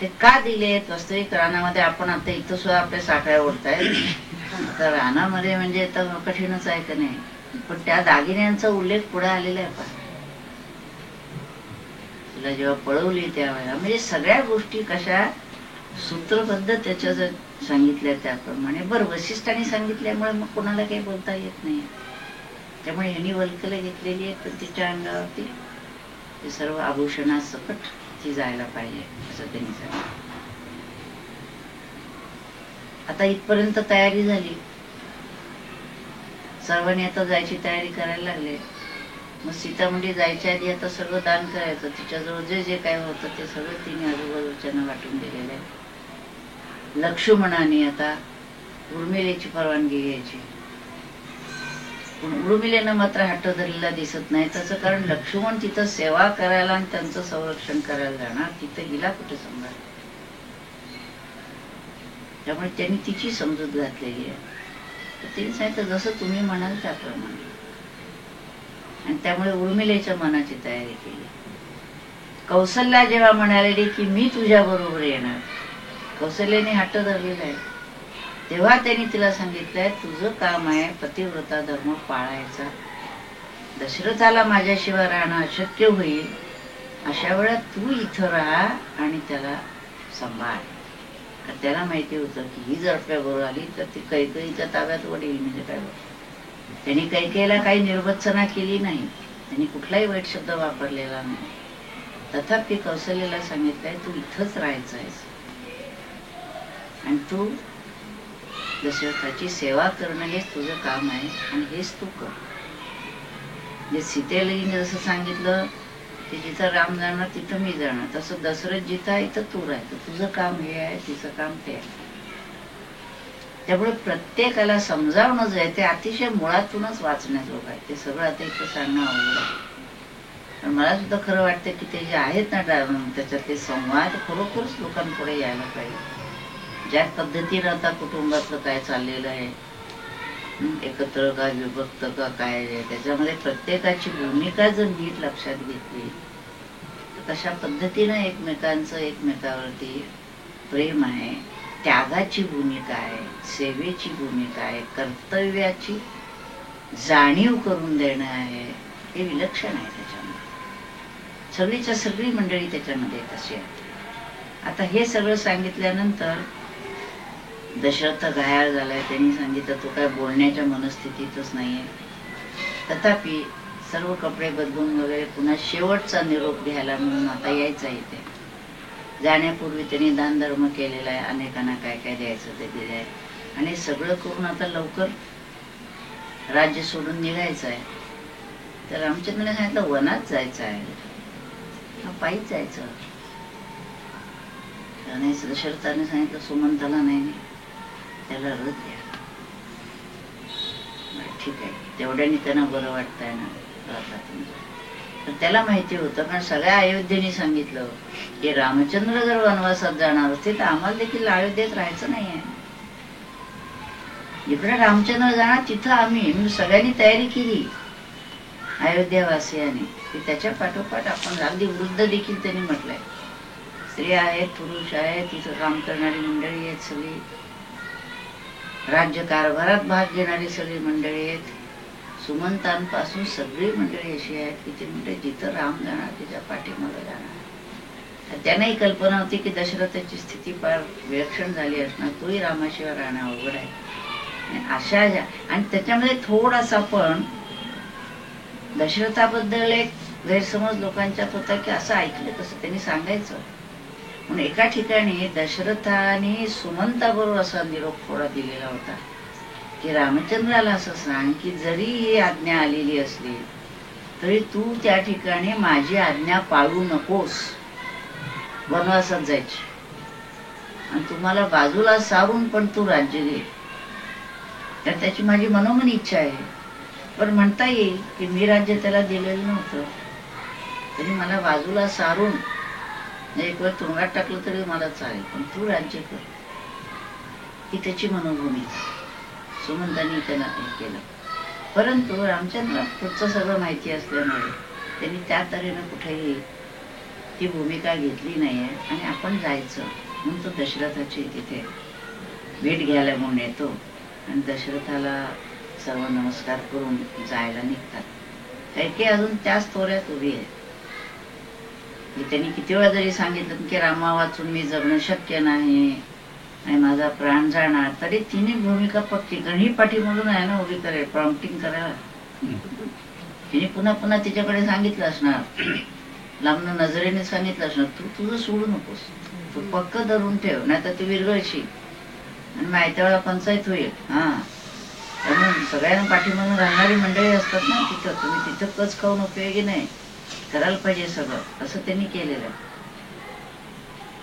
ते का दिलेत, वास्तविक रानामध्ये आपण आता इथं सुद्धा आपल्या साखळ्या ओढतायत, तर रानामध्ये म्हणजे तर कठीणच आहे का नाही, पण त्या दागिन्यांचा उल्लेख पुढे आलेला आहे. पण तिला जेव्हा पळवली त्यावेळेला म्हणजे सगळ्या गोष्टी कशा सूत्रबद्ध त्याच्यात सांगितल्या त्याप्रमाणे. बरं वसिष्ठांनी सांगितल्यामुळे मग कोणाला काही बोलता येत नाही, त्यामुळे ह्यांनी वल्कल घेतलेली आहे, पण तिच्या अंगावरती ते सर्व आभूषणासकट ती जायला पाहिजे असं त्यांनी सांगितलं. आता इथपर्यंत तयारी झाली, सर्वांनी आता जायची तयारी करायला लागले. मग सीता म्हणजे जायच्या आधी आता सगळं दान करायचं, तिच्याजवळ जे जे काय होतं ते सगळं तिने आजूबाजूच्यांना वाटून दिलेलं आहे. लक्ष्मणाने आता उर्मिलेची परवानगी घ्यायची, पण उर्मिलेनं मात्र हट्ट धरलेला दिसत नाही. त्याचं कारण लक्ष्मण तिथं सेवा करायला आणि त्यांचं संरक्षण करायला जाणार, तिथं हिला कुठे सांभाळ. त्यामुळे त्यांनी तिची समजूत घातलेली आहे. तर तिने सांगितलं जसं तुम्ही म्हणाल त्याप्रमाणे, आणि त्यामुळे उर्मिलेच्या मनाची तयारी केली. कौसल्या जेव्हा म्हणालेली की मी तुझ्या बरोबर येणार, कौसल्याने हट्ट धरलेला आहे, तेव्हा त्यांनी तिला सांगितलंय तुझं काम आहे पतिव्रता धर्म पाळायचा, दशरथाला माझ्याशिवाय राहणं अशक्य होईल, अशा वेळात तू इथं राहा आणि त्याला सांभाळ. त्याला माहिती होतं की ही जर आपल्याबरोबर आली तर ती कैकेयीच्या ताब्यात वडील म्हणजे काय. त्यांनी कैकेयीला काही निर्वत्सना केली नाही, त्यांनी कुठलाही वाईट शब्द वापरलेला नाही. तथापि कौशल्याला सांगितलंय तू इथंच राहायचं आहेस आणि तू दशरथाची सेवा करणं हेच तुझं काम आहे आणि हेच तू कर. जे सीतेला जसं सांगितलं की जिथं राम जाणार तिथं मी जाणार, तसं दशरथ जिथं आहे इथं तू राहायचं, तुझं काम हे आहे तिचं काम ते आहे. त्यामुळे प्रत्येकाला समजावणं जे आहे ते अतिशय मुळातूनच वाचण्याजोग आहे. ते सगळं आता इथं सांगणं अवघड आहे. पण मला सुद्धा खरं वाटतं की ते जे आहेत ना त्याच्यातले संवाद खरोखरच लोकांपुढे यायला पाहिजे. ज्या पद्धतीनं आता कुटुंबातलं काय चाललेलं आहे, एकत्र का विभक्त का काय आहे, त्याच्यामध्ये प्रत्येकाची भूमिका जर नीट लक्षात घेतली तर कशा पद्धतीनं एकमेकावरती प्रेम आहे, त्यागाची भूमिका आहे, सेवेची भूमिका आहे, कर्तव्याची जाणीव करून देणं आहे, हे विलक्षण आहे. त्याच्यामध्ये सगळीच्या सगळी मंडळी त्याच्यामध्ये तशी आहे. आता हे सगळं सांगितल्यानंतर दशरथ घायाळ झालाय. त्यांनी सांगितलं तो काय बोलण्याच्या मनस्थितीतच नाहीये. तथापि सर्व कपडे बदलून वगैरे पुन्हा शेवटचा निरोप घ्यायला म्हणून आता यायचा इथे. जाण्यापूर्वी त्यांनी दानधर्म केलेला आहे, अनेकांना काय काय द्यायचं ते दिलंय आणि सगळं करून आता लवकर राज्य सोडून निघायचं आहे. तर रामचंद्राने सांगितलं वनात जायचं आहे, पायीच जायचं. दशरथाने सांगितलं सुमंताला नाही, त्याला रथ द्या. ठीक आहे, तेवढ्याने त्यांना बरं वाटतंय ना रथातून. तर त्याला माहिती होतं, कारण सगळ्या अयोध्येने सांगितलं की रामचंद्र जर वनवासात जाणार असते तर आम्हाला देखील अयोध्येत राहायचं नाहीये. जिकडे रामचंद्र जाणार तिथं आम्ही सगळ्यांनी तयारी केली अयोध्यावासियांनी की त्याच्या पाठोपाठ आपण. अगदी वृद्ध देखील त्यांनी म्हटलंय, स्त्रिया आहेत, पुरुष आहेत, तिथं काम करणारी मंडळी आहेत, सगळी राज्य कारभारात भाग घेणारी सगळी मंडळी आहेत, सुमंतांपासून सगळी मंडळी अशी आहेत की ती म्हणजे जिथं राम जाणार तिच्या पाठीमागे जाणार. त्यांनाही कल्पना होती की दशरथाची स्थिती फार विलक्षण झाली असणार, तोही रामाशिवाय राहणं अवघड आहे. आणि अशा आणि त्याच्यामध्ये थोडासा पण दशरथाबद्दल एक गैरसमज लोकांच्यात होता की असं ऐकलं कसं त्यांनी सांगायचं. म्हणून एका ठिकाणी दशरथाने सुमंताबरोबर असा निरोप थोडा दिलेला होता की रामचंद्राला असं सांग की जरी ही आज्ञा आलेली असली तरी तू त्या ठिकाणी माझी आज्ञा पाळू नकोस, वनवासात जायची, आणि तुम्हाला बाजूला सारून पण तू राज्य घे. तर त्याची माझी मनोमन इच्छा आहे. पण म्हणता येईल की मी राज्य त्याला दिलेलं नव्हतं, तरी मला बाजूला सारून एक वेळ तुरुंगात टाकलं तरी मला चालेल, पण तू राज्य कर, ही त्याची मनोभूमी. सुमंतांनी त्याला हे केलं. परंतु रामचंद्र पुढचं सगळं माहिती असल्यामुळे त्यांनी त्या तऱ्हेनं कुठेही ती भूमिका घेतली नाहीये. आणि आपण जायचं म्हणून तो दशरथाची तिथे भेट घ्यायला म्हणून येतो आणि दशरथाला सर्व नमस्कार करून जायला निघतात. कैकेयी अजून त्याच तोऱ्यात उभी आहे. त्यांनी किती वेळा जरी सांगितलं की रामा वाचून मी जगणं शक्य नाही आणि माझा प्राण जाणार, तरी तिने भूमिका पक्की, कारण ही पाठीमधून आहे ना उभी करेल, प्रॉम्प्टिंग करायला. तिने पुन्हा पुन्हा तिच्याकडे सांगितलं असणार, लांबन नजरेने सांगितलं असणार, तू तुझं सोडू नकोस, तू पक्क धरून ठेव, नाही तर तू विरगळशी आणि माहिती वेळा पंचायत होईल. म्हणून सगळ्यांना पाठीमधून राहणारी मंडळी असतात ना तिथं, तुम्ही तिथं कच खाऊन उपयोगी नाही, करायला पाहिजे सगळं, असं त्यांनी केलेलं आहे.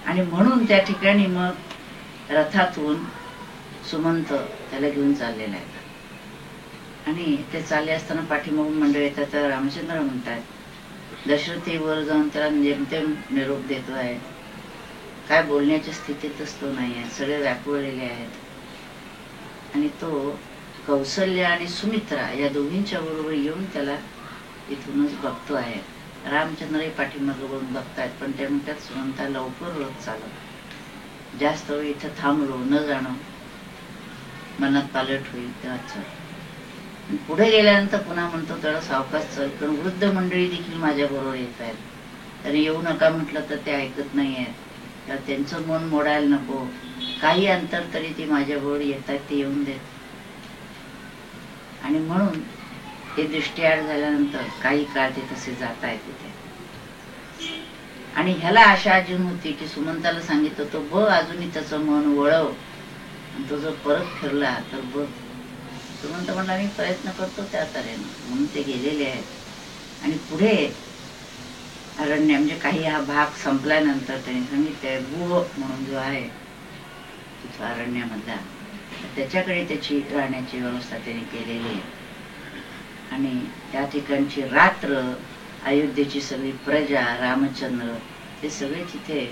आणि म्हणून त्या ठिकाणी मग रथातून सुमंत त्याला घेऊन चाललेला आहे. आणि ते चालले असताना पाठीमागून मंडळी येतात. तर रामचंद्र म्हणतात, दशरथी वर जाऊन त्याला नेमतेम निरोप देतो आहे, काय बोलण्याच्या स्थितीतच तो नाही आहे, सगळे व्याकुळलेले आहेत. आणि तो कौसल्या आणि सुमित्रा या दोघींच्या बरोबर येऊन त्याला इथूनच बघतो आहे. रामचंद्रही पाठीमागे बघून बघतायत, पण ते म्हणतात सुमंता लवकर रथ चालव, जास्त वेळ इथं थांबलो न जाणं मनात पालट होईल तेव्हा चल. पुढे गेल्यानंतर पुन्हा म्हणतो त्याला सावकाश चल, कारण वृद्ध मंडळी देखील माझ्या बरोबर येत आहेत, तरी येऊ नका म्हटलं तर ते ऐकत नाही आहेत, तर त्यांचं मन मोडायला नको, काही अंतर तरी ती माझ्या बरोबर येत आहेत, ते येऊन देत. आणि म्हणून ते दृष्टीआड झाल्यानंतर काही काळ ते तसे जात आहेत तिथे. आणि ह्याला आशा अजून होती की सुमंताला सांगितलं तो बघ अजूनही त्याचं मन वळव, आणि तो जर परत फिरला तर बघ. सुमंत म्हणला मी प्रयत्न करतो त्या तऱ्हेनं. म्हणून ते गेलेले आहेत. आणि पुढे अरण्य म्हणजे काही हा भाग संपल्यानंतर त्यांनी सांगितलंय गुह म्हणून जो आहे तिथं अरण्यामधला, त्याच्याकडे त्याची राहण्याची व्यवस्था त्यांनी केलेली आहे. आणि त्या ठिकाणची रात्र, अयोध्येची सगळी प्रजा, रामचंद्र, ते सगळे तिथे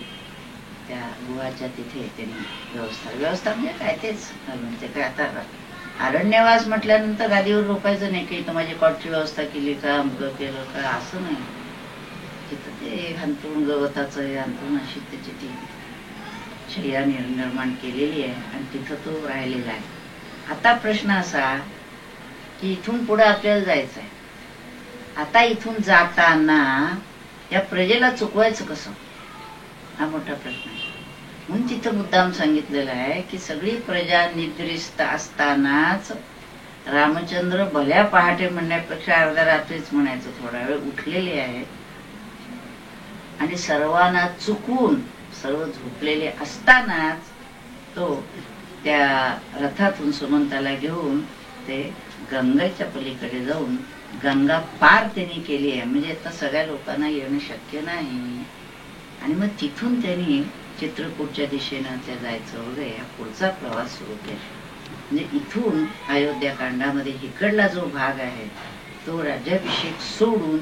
त्या गुहाच्या तिथे त्यांनी व्यवस्था म्हणजे काय तेच घालून, ते काय आता अरण्यवास म्हटल्यानंतर गादीवर रोपायचं नाही की इथं माझी कॉटची व्यवस्था केली का, अमकं केलं का, असं नाही. तिथं ते हंतरून गवताचं हंतरून अशी त्याची ती शय्या निर्माण केलेली आहे आणि तिथं तो राहिलेला आहे. आता प्रश्न असा की इथून पुढे आपल्याला जायचं आहे. आता इथून जाताना या प्रजेला चुकवायचं कसं, हा मोठा प्रश्न आहे. म्हणून तिथं मुद्दाम सांगितलेलं आहे की सगळी प्रजा निद्रिस्त असतानाच रामचंद्र भल्या पहाटे म्हणण्यापेक्षा अर्ध्या रात्रीच म्हणायचं, थोडा वेळ उठलेले आहेत आणि सर्वांना चुकून सर्व झोपलेले असतानाच तो त्या रथातून सुमंताला घेऊन ते गंगेच्या पलीकडे जाऊन गंगा पार त्यांनी केली आहे. म्हणजे आता सगळ्या लोकांना येणं शक्य नाही. आणि मग तिथून त्यांनी चित्रकूटच्या दिशेनं ते जायचं वगैरे हा पुढचा प्रवास सुरू केला. म्हणजे इथून अयोध्याकांडामध्ये इकडला जो भाग आहे तो राज्याभिषेक सोडून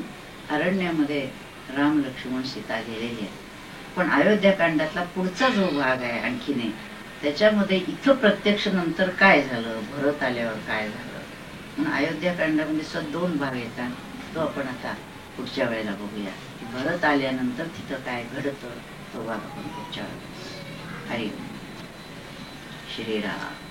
अरण्यामध्ये राम लक्ष्मण सीता गेलेली आहे. पण अयोध्याकांडातला पुढचा जो भाग आहे आणखी नाही, त्याच्यामध्ये इथं प्रत्यक्ष नंतर काय झालं, भरत आल्यावर काय झालं, म्हणून अयोध्याकांडामध्ये दोन भाग येतात. तो आपण आता पुढच्या वेळेला बघूया. भरत आल्यानंतर तिथं काय घडतं तो भाग आपण पुढच्या वेळेला. हरी श्रीराम.